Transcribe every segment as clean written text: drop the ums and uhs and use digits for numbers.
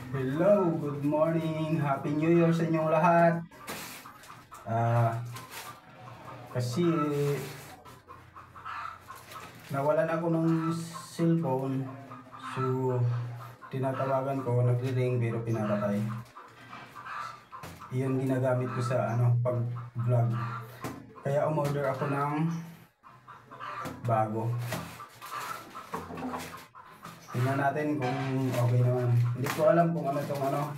Hello, good morning. Happy New Year sa inyong lahat. Kasi nawalan ako ng cellphone. So, tinatawagan ko, nagre-ring pero pinapatay. Iyon ginagamit ko sa pag-vlog. Kaya umorder ako ng bago. Tingnan natin kung okay naman. Hindi ko alam kung anong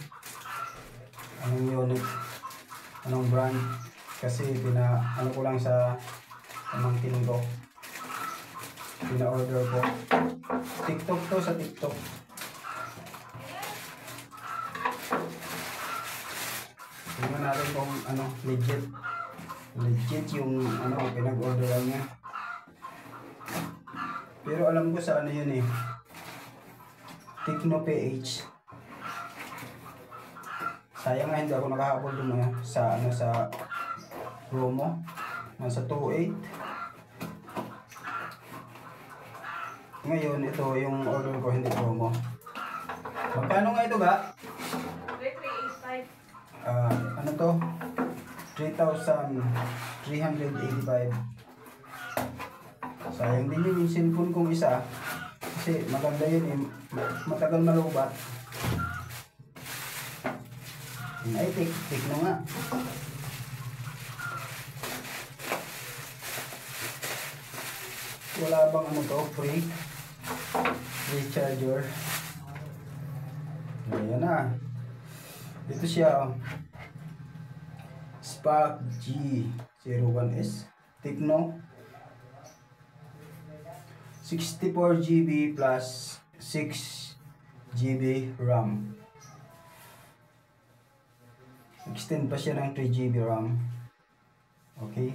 unit, anong brand. Kasi ko lang sa pamangkin ko. Pina-order ko. TikTok to, sa TikTok. Tingnan natin kung legit yung pinag-orderan niya. Pero alam ko sa yun eh. Tecno PH. Sayang nga hindi ako nakahabol dun sa promo. Nasa 2.8. Ngayon ito yung order ko, hindi promo. Magkano nga ito ba? 3,385. Ano to? 3,385. Sayang din yung cellphone kong isa. Kasi maganda yun eh. Matagal malubat. Ay, Tecno nga. Wala bang free charger. Ayan na. Ito siya. Spark G01S Tecno 64GB plus 6GB RAM. Extend pa siya ng 3GB RAM. Okay.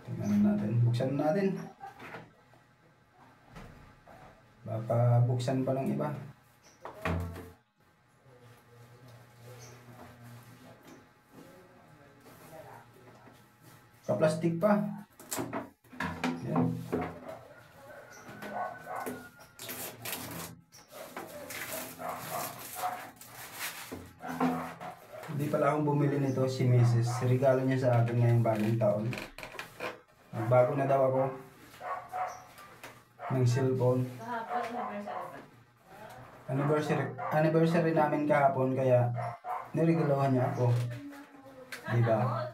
Tingnan natin. Buksan natin. Baka buksan pa ng iba. Ka-plastic pa. Yan. Hindi pala akong bumili nito, si Mrs. Regalo niya sa akin ngayong bagong taon. Bago na daw ako ng cellphone. Anniversary namin kahapon, kaya niregalohan niya ako. Diba?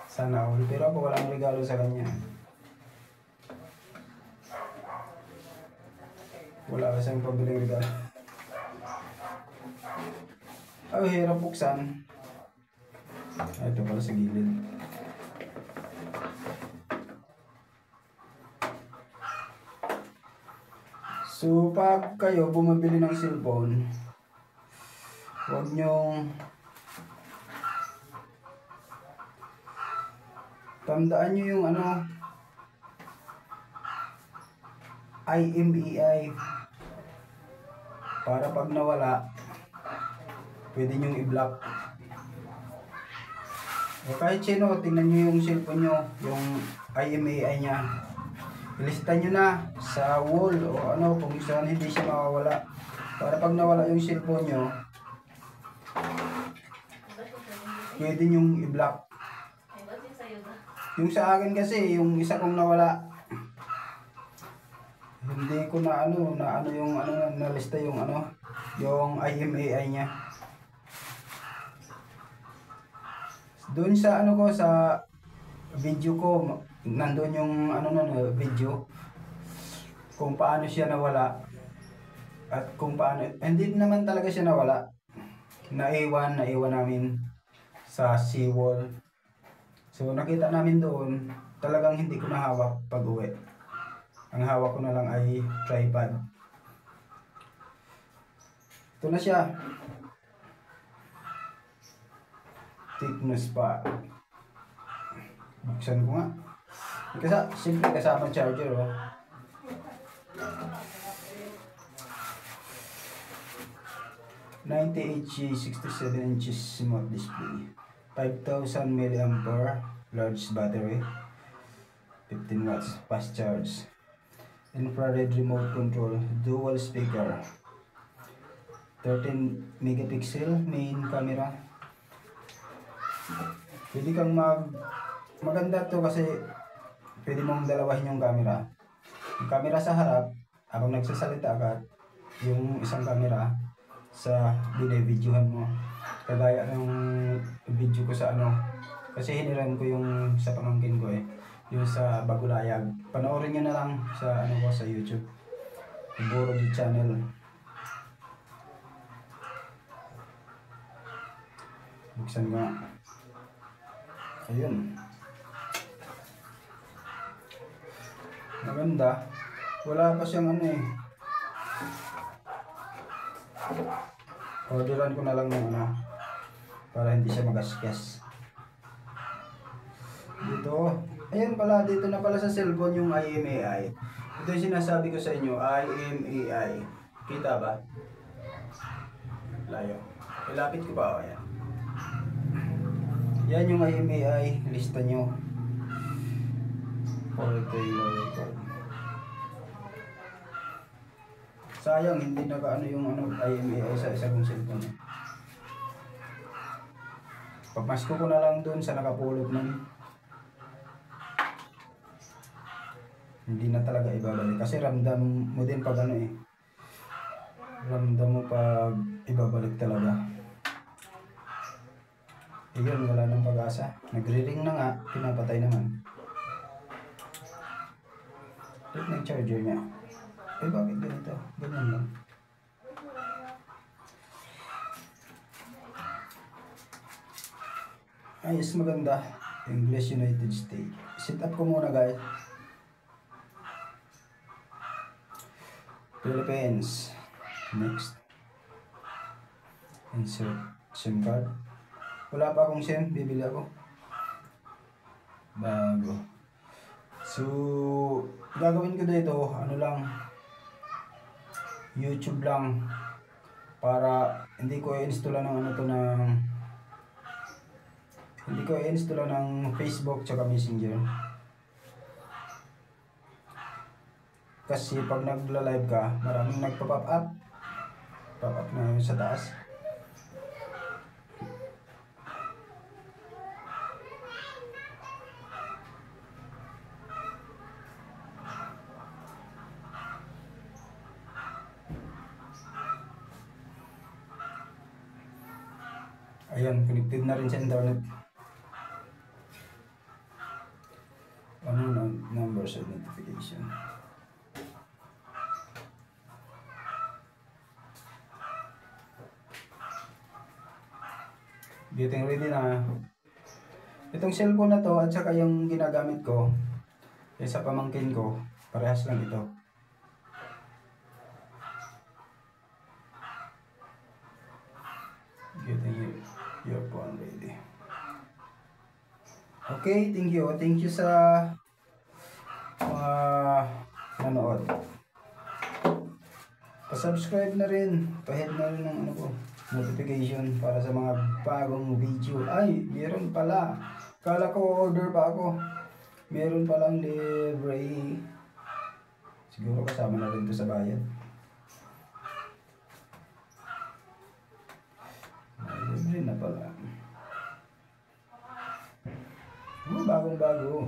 Sana all. Pero ako walang regalo sa kanya. Wala kasi ang pabiling regalo. Ay, hirap buksan. Ito pala sa gilid. So, pag kayo bumabili ng cellphone, huwag nyong tandaan nyo yung IMEI para pag nawala pwede nyong i-block. O kahit sino, tingnan nyo yung cellphone nyo, yung IMEI nya, ilista nyo na sa wall o kung saan hindi siya mawawala, para pag nawala yung cellphone nyo pwede nyong i-block. Yung sa akin kasi, yung isa kong nawala, hindi ko nalista yung yung IMEI niya. Doon sa sa video ko, nandun yung video kung paano siya nawala at kung paano, hindi naman talaga siya nawala. Naiwan namin sa seawall. So nakita namin doon, talagang hindi ko nahawak pag uwi. Ang hawak ko na lang ay tripod. Ito na siya. Tecno Spark. Buksan ko nga. Simple kasama charger . 98G 67 inches smart display. 5000 mAh large battery. 15 watts fast charge. Infrared remote control, dual speaker, 13 megapixel main camera. Pwede kang maganda to kasi pwede mong dalawahin yung camera. Yung camera sa harap, habang nagsasalita ka, yung isang camera sa binibidyohan mo. Kagaya ng video ko sa ano, kasi hiniram ko yung sa pamangkin ko yung sa Bagulayag. Panoorin nyo na lang sa ano ko sa YouTube. Borod channel. Buksan nga. Ayun. Maganda. Wala pa siyang ano Orderan ko na lang ng ano para hindi siya magasgas. Dito. Ayun pala, dito na pala sa cellphone yung IMEI. Ito yung sinasabi ko sa inyo, IMEI. Kita ba? Layo. Ilapit ko pa, ayan. Yan yung IMEI, lista nyo. For Taylor record. Sayang, hindi naka-ano yung IMEI sa isang cellphone. Pagmasko ko na lang dun sa nakapulot nun. Hindi na talaga ibabalik. Kasi ramdam mo din pag ano ramdam mo pag ibabalik talaga. Ayun, wala nang pag-asa. Nagre-ring na nga, pinapatay naman. Ito na yung charger niya. Bakit ganito? Ganyan lang. Ayos, maganda. English United States. Sit up ko muna guys. Philippines. Next. Insert SIM card. Wala pa akong SIM, bibili ako. Bago. So, gagawin ko dito, ano lang, YouTube lang. Para hindi ko i-install ng hindi ko i-install ng Facebook tsaka Messenger. Kasi pag nagla-live ka, maraming nagpa-pop up. Pop up na yun sa taas. Ayan, connected na rin sa internet. Ano na numbers of notification? Getting ready na. Itong cellphone na to at saka yung ginagamit ko sa pamangkin ko, parehas lang ito. Getting your phone ready. Okay, thank you. Thank you sa nanood. Pa-subscribe na rin. Pa-hit na rin ng notification para sa mga bagong video. Ay, meron pala. Kala ko order pa ako. Meron palang libre. Siguro kasama na rin to sa bayad. Libre na pala. Bagong bago.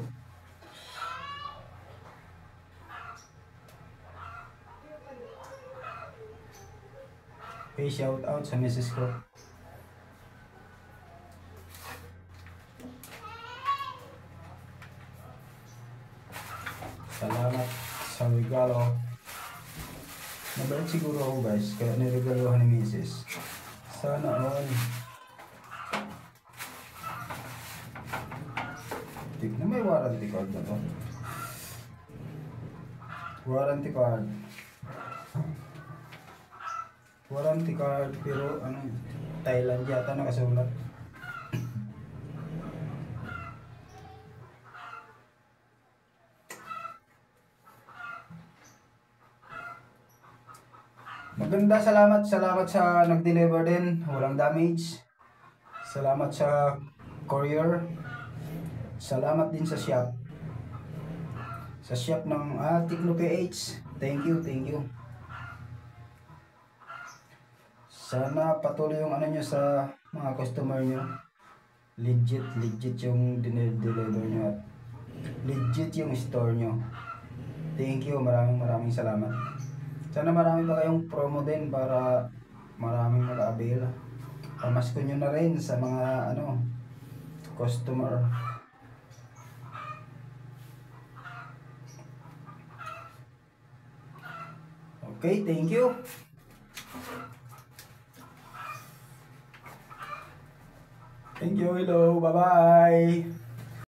Okay, shout out sa misis ko. Salamat sa regalo. Nabalik siguro ako guys, kaya niregaluhan ni misis. Sana all. Tignan, may warranty card na to. Warranty card. Warranty card, pero Thailand yata nakasulat. Maganda, salamat sa nag-deliver din, walang damage. Salamat sa courier. Salamat din sa shop. Sa shop ng Tecno PH. Thank you. Sana patuloy yung ano nyo sa mga customer nyo. Legit yung dinedeliver nyo at legit yung store nyo. Thank you, maraming salamat. Sana marami pa kayong promo din para maraming mag-avail. Pamasko nyo na rin sa mga ano customer. Okay, thank you. Thank you, hello, bye-bye.